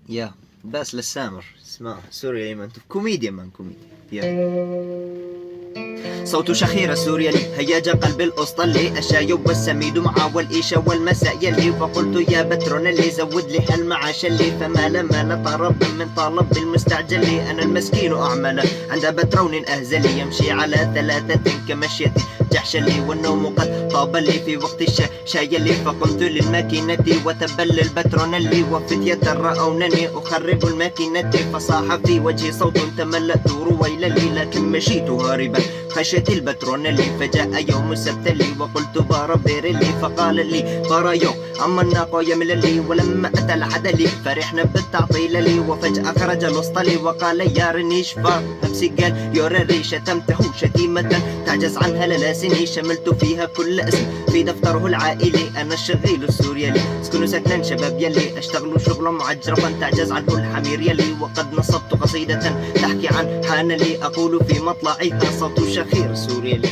يا بس للسامر اسمع سوريالي ما انت كوميديا مان كوميديا يا صوت شخير سوريالي هياج قلب الأسطلي الشاي والسميد مع والإيشة والمساء يلي فقلت يا بترونيلي زود لي هالمعاش اللي فما لما طرب من طلب المستعجل أنا المسكين أعمل عند بترون أهزلي يمشي على ثلاثة كمشيتي جحش لي والنوم قد طاب لي في وقت الشاي اللي فقمت للماكينة وتبل البترون اللي وفتية رأونني أخرب الماكينة فصاح في وجهي صوت تملأت رويلا لي لكن مشيت هاربا خشيت البترون اللي فجاء يوم السبت لي وقلت باربير لي فقال لي بارا يوم أما الناقو يمل لي ولما أتى الحد لي فرحنا بالتعطيل لي وفجأة خرج الوسط لي وقال يا رنيش فار نفسي قال يورري شتمته شتيمة تعجز عنها للاسني شملت فيها كل اسم في دفتره العائلي أنا الشغيل السوريالي سكنوا سكنا شباب يلي أشتغلوا شغلا معجرفا تعجز عنه الحمير يلي وقد نصبت قصيدة تحكي عن حان لي أقول في مطلعها صوت شخير سوريالي